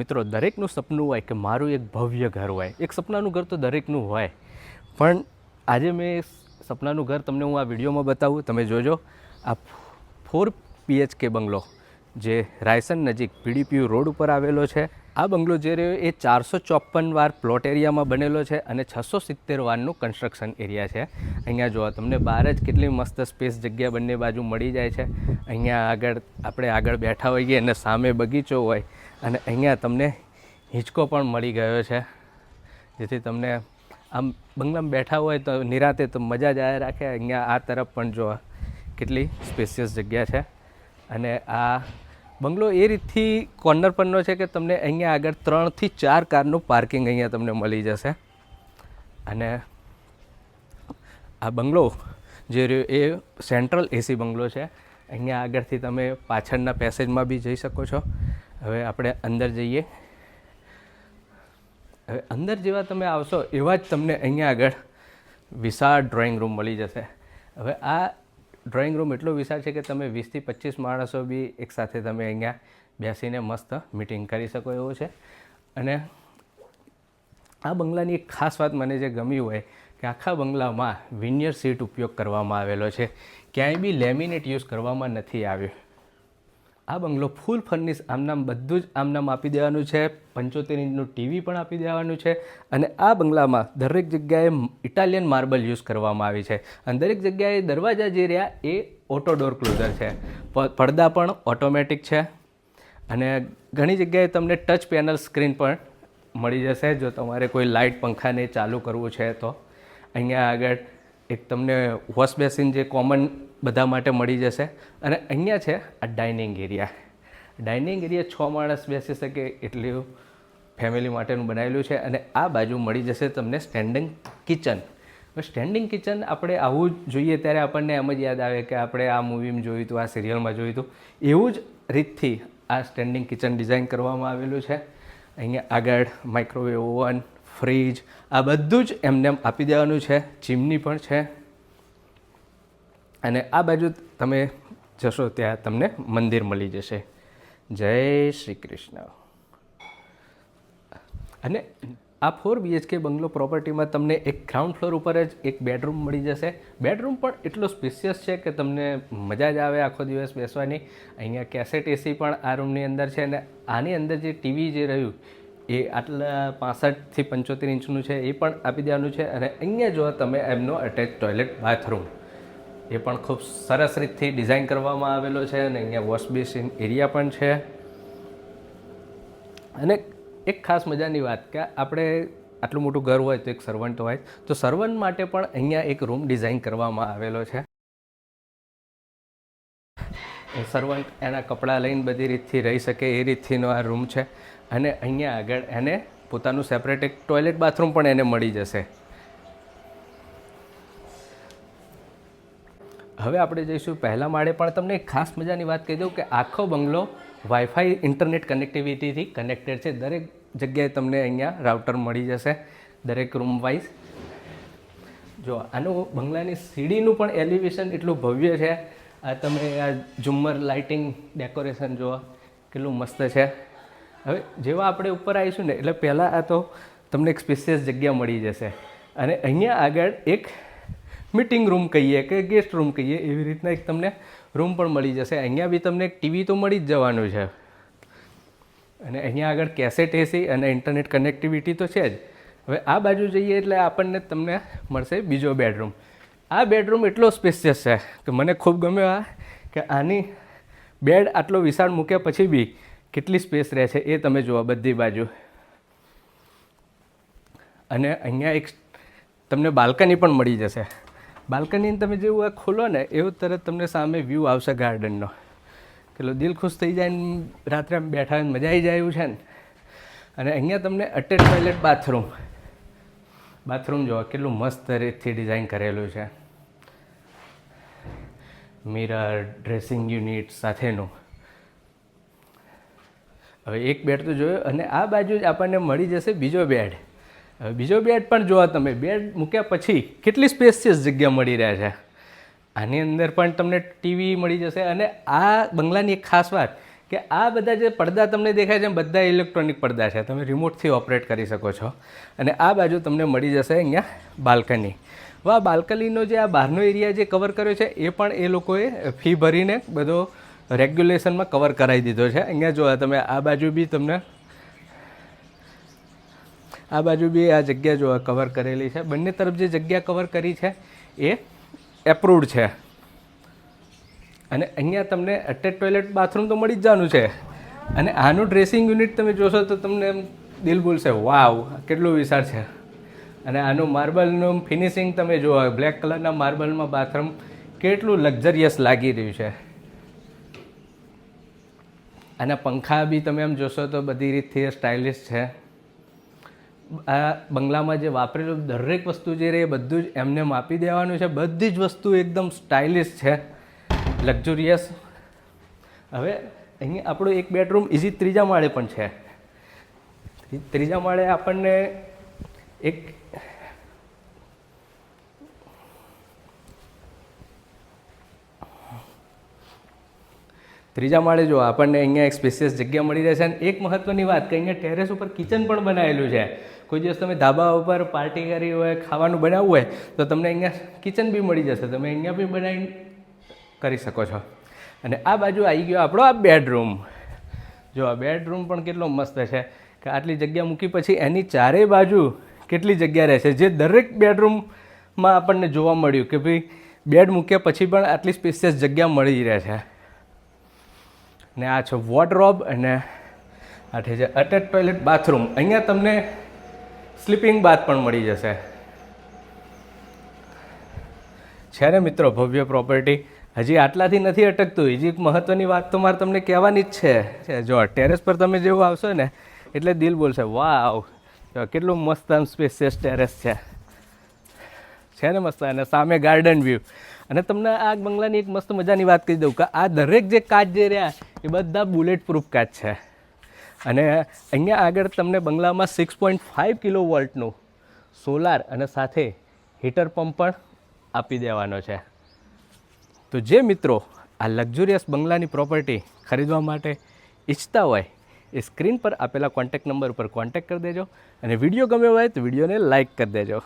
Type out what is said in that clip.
મિત્રો, દરેકનું સપનું હોય કે મારું એક ભવ્ય ઘર હોય. એક સપનાનું ઘર તો દરેકનું હોય, પણ આજે મેં સપનાનું ઘર તમને હું આ વિડીયોમાં બતાવું. તમે જોજો. આ 4 BHK બંગલો જે રાયસન નજીક PDPU રોડ ઉપર આવેલો છે. આ બંગલો જે રહ્યો એ 454 વાર પ્લોટ એરિયામાં બનેલો છે અને 670 વારનું કન્સ્ટ્રક્શન એરિયા છે. અહીંયા જોવા તમને બહાર જ કેટલી મસ્ત સ્પેસ જગ્યા બંને બાજુ મળી જાય છે. અહીંયા આપણે આગળ બેઠા હોઈએ અને સામે બગીચો હોય અને અહીંયા તમને હિંચકો પણ મળી ગયો છે, જેથી તમને આમ બંગલામાં બેઠા હોય તો નિરાતે તો મજા જ આવે રાખે. અહીંયા આ તરફ પણ જો કેટલી સ્પેશિયસ જગ્યા છે અને આ બંગલો એ રીતથી કોર્નર પરનો છે કે તમને અહીંયા આગળ 3 થી 4 કારનું પાર્કિંગ અહીંયા તમને મળી જશે. અને આ બંગલો જે રહ્યો એ સેન્ટ્રલ AC બંગલો છે. અહીંયા આગળથી તમે પાછળના પેસેજમાં બી જઈ શકો છો. હવે આપણે અંદર જઈએ. હવે અંદર જેવા તમે આવશો એવા જ તમને અહીંયા આગળ વિશાળ ડ્રોઈંગ રૂમ મળી જશે. હવે આ ડ્રોઈંગ રૂમ એટલો વિશાળ છે કે તમે 20 થી 25 માણસો બી એકસાથે તમે અહીંયા બેસીને મસ્ત મિટિંગ કરી શકો એવું છે. અને આ બંગલાની એક ખાસ વાત મને જે ગમી હોય કે આખા બંગલામાં વિનિયર સીટ ઉપયોગ કરવામાં આવેલો છે. ક્યાંય બી લેમિનેટ યુઝ કરવામાં નથી આવ્યું. આ બંગલો ફૂલ ફર્નિશ આમનામ બધું જ આમનામ આપી દેવાનું છે. 75 ઇંચનું TV પણ આપી દેવાનું છે. અને આ બંગલામાં દરેક જગ્યાએ ઇટાલિયન માર્બલ યુઝ કરવામાં આવી છે. અને દરેક જગ્યાએ દરવાજા જે રહ્યા એ ઓટો ડોર ક્લોઝર છે. પડદા પણ ઓટોમેટિક છે. અને ઘણી જગ્યાએ તમને ટચ પેનલ સ્ક્રીન પણ મળી જશે. જો તમારે કોઈ લાઇટ પંખાને ચાલુ કરવું છે તો અહીંયા આગળ એક તમને વોશ બેસિન જે કોમન બધા માટે મળી જશે. અને અહીંયા છે આ ડાઇનિંગ એરિયા. ડાઇનિંગ એરિયા 6 માણસ બેસી શકે એટલું ફેમિલી માટેનું બનાવેલું છે. અને આ બાજુ મળી જશે તમને સ્ટેન્ડિંગ કિચન. સ્ટેન્ડિંગ કિચન આપણે આવું જોઈએ ત્યારે આપણને એમ જ યાદ આવે કે આપણે આ મૂવીમાં જોયું હતું, આ સિરિયલમાં જોયું હતું. એવું જ રીતથી આ સ્ટેન્ડિંગ કિચન ડિઝાઇન કરવામાં આવેલું છે. અહીંયા આગળ માઇક્રોવેવ ઓવન, ફ્રીજ આ બધું જ એમને આપી દેવાનું છે. ચીમની પણ છે. અને આ બાજુ તમે જશો ત્યાં તમને મંદિર મળી જશે. જય શ્રી કૃષ્ણ. અને આ 4 BHK બંગલો પ્રોપર્ટીમાં તમને એક ગ્રાઉન્ડ ફ્લોર ઉપર જ એક બેડરૂમ મળી જશે. બેડરૂમ પણ એટલો સ્પેશિયસ છે કે તમને મજા જ આવે આખો દિવસ બેસવાની. અહીંયા કેસેટ AC પણ આ રૂમની અંદર છે. અને આની અંદર જે TV જે રહ્યું એ આટલા 65 થી 75 ઇંચનું છે એ પણ આપી દેવાનું છે. અને અહીંયા જો તમે એમનો અટેચ ટોયલેટ બાથરૂમ એ પણ ખૂબ સરસ રીતથી ડિઝાઇન કરવામાં આવેલો છે. અને અહીંયા વોશ બેસિન એરિયા પણ છે. અને એક ખાસ મજાની વાત કે આપણે આટલું મોટું ઘર હોય તો એક સર્વન્ટ હોય તો સર્વન્ટ માટે પણ અહીંયા એક રૂમ ડિઝાઇન કરવામાં આવેલો છે. સર્વન્ટ એના કપડાં લઈને બધી રીતથી રહી શકે એ રીતથીનો આ રૂમ છે. અને અહીંયા આગળ એને પોતાનું સેપરેટ એક ટોયલેટ બાથરૂમ પણ એને મળી જશે. હવે આપણે જઈશું પહેલા માળે. પણ તમને એક ખાસ મજાની વાત કહી દઉં કે આખો બંગલો વાઈફાઈ ઇન્ટરનેટ કનેક્ટિવિટીથી કનેક્ટેડ છે. દરેક જગ્યાએ તમને અહીંયા રાઉટર મળી જશે દરેક રૂમ વાઇઝ. જો આનું બંગલાની સીડીનું પણ એલિવેશન એટલું ભવ્ય છે. આ તમે આ ઝુમ્મર લાઇટિંગ ડેકોરેશન જુઓ કેટલું મસ્ત છે. હવે જેવા આપણે ઉપર આવીશું ને એટલે પહેલાં આ તો તમને એક સ્પેશિયસ જગ્યા મળી જશે. અને અહીંયા આગળ એક મીટિંગ રૂમ કહીએ કે ગેસ્ટ રૂમ કહીએ એવી રીતના એક તમને રૂમ પણ મળી જશે. અહીંયા બી તમને એક TV તો મળી જ જવાનું છે. અને અહીંયા આગળ કેસેટ AC અને ઇન્ટરનેટ કનેક્ટિવિટી તો છે જ. હવે આ બાજુ જઈએ એટલે આપણને તમને મળશે બીજો બેડરૂમ. આ બેડરૂમ એટલો સ્પેશિયસ છે કે મને ખૂબ ગમ્યો. આ કે આની બેડ આટલો વિશાળ મૂક્યા પછી બી કેટલી સ્પેસ રહે છે એ તમે જુઓ બધી બાજુ. અને અહીંયા એક તમને બાલ્કની પણ મળી જશે. બાલ્કનીને તમે જેવું આ ખોલો ને એવું તરત તમને સામે વ્યૂ આવશે ગાર્ડનનો. કેટલો દિલ ખુશ થઈ જાય ને રાત્રે આમ બેઠા મજા આવી જાય એવું છે ને. અને અહીંયા તમને અટેચ ટોયલેટ બાથરૂમ જુઓ કેટલું મસ્ત રીતથી ડિઝાઇન કરેલું છે. મિરર, ડ્રેસિંગ યુનિટ સાથેનું. હવે એક બેડ તો જોયો. અને આ બાજુ જ આપણને મળી જશે બીજો બેડ. હવે બીજો બેડ પણ જોવા તમે બેડ મૂક્યા પછી કેટલી સ્પેશિયસ જગ્યા મળી રહે છે. આની અંદર પણ તમને TV મળી જશે. અને આ બંગલાની એક ખાસ વાત કે આ બધા જે પડદા તમને દેખાય છે બધા ઇલેક્ટ્રોનિક પડદા છે, તમે રિમોટથી ઓપરેટ કરી શકો છો. અને આ બાજુ તમને મળી જશે અહીંયા બાલ્કની. હવે આ બાલ્કનીનો જે આ બહારનો એરિયા જે કવર કર્યો છે એ પણ એ લોકોએ ફી ભરીને બધો રેગ્યુલેશનમાં કવર કરાવી દીધો છે. અહીંયા જો તમે આ બાજુ બી તમને આ બાજુ બી આ જગ્યા જો કવર કરેલી છે. બંને તરફ જે જગ્યા કવર કરી છે એ એપ્રુવડ છે. અને અહીંયા તમને અટેચ ટોયલેટ બાથરૂમ તો મળી જ જવાનું છે. અને આનું ડ્રેસિંગ યુનિટ તમે જોશો તો તમને એમ દિલ બોલશે વાવ કેટલું વિશાળ છે. અને આનું માર્બલનું ફિનિશિંગ તમે જુઓ, બ્લેક કલરના માર્બલમાં બાથરૂમ કેટલું લક્ઝરિયસ લાગી રહ્યું છે. અને પંખા બી તમે એમ જોશો તો બધી રીતથી સ્ટાઇલિશ છે. આ બંગલામાં જે વાપરેલું દરેક વસ્તુ જે રહે એ બધું જ એમને માપી દેવાનું છે. બધી જ વસ્તુ એકદમ સ્ટાઇલિશ છે, લક્ઝુરિયસ. હવે અહીંયા આપણું એક બેડરૂમ ઇઝી ત્રીજા માળે પણ છે. ત્રીજા માળે આપણને એક ત્રીજા માળે જો આપણને અહીંયા એક સ્પેશિયસ જગ્યા મળી રહેશે. અને એક મહત્ત્વની વાત કે અહીંયા ટેરેસ ઉપર કિચન પણ બનાવેલું છે. કોઈ દિવસ તમે ધાબા ઉપર પાર્ટી કરી હોય, ખાવાનું બનાવવું હોય તો તમને અહીંયા કિચન બી મળી જશે, તમે અહીંયા બી બનાવી કરી શકો છો. અને આ બાજુ આવી ગયો આપણો આ બેડરૂમ. જો આ બેડરૂમ પણ કેટલો મસ્ત છે કે આટલી જગ્યા મૂકી પછી એની ચારેય બાજુ કેટલી જગ્યા રહેશે, જે દરેક બેડરૂમમાં આપણને જોવા મળ્યું કે ભાઈ બેડ મૂક્યા પછી પણ આટલી સ્પેશિયસ જગ્યા મળી રહે છે. ને આ છે વોર્ડરોબ અને આ છે અટેચ ટોયલેટ બાથરૂમ. અહીંયા તમને સ્લીપિંગ બાથ પણ મળી જશે. છે ને મિત્રો ભવ્ય પ્રોપર્ટી. હજી આટલાથી નથી અટકતું, હજી એક મહત્ત્વની વાત તો મારે તમને કહેવાની જ છે. જો ટેરેસ પર તમે જેવું આવશો ને એટલે દિલ બોલશે વાવ કેટલું મસ્ત આમ સ્પેશિયસ ટેરેસ છે ને મસ્ત. અને સામે ગાર્ડન વ્યૂ. અને તમને આ બંગલાની એક મસ્ત મજાની વાત કહી દઉં કે આ દરેક જે કાચ જે રહ્યા એ બધા બુલેટ પ્રૂફ કાચ છે. અને અહીંયા આગળ તમને બંગલામાં 6.5 કિલોવોલ્ટનું સોલાર અને સાથે હીટર પંપ પણ આપી દેવાનો છે. તો જે મિત્રો આ લક્ઝુરિયસ બંગલાની પ્રોપર્ટી ખરીદવા માટે ઈચ્છતા હોય એ સ્ક્રીન પર આપેલા કોન્ટેક્ટ નંબર ઉપર કોન્ટેક્ટ કરી દેજો. અને વિડીયો ગમ્યો હોય તો વિડીયોને લાઇક કરી દેજો.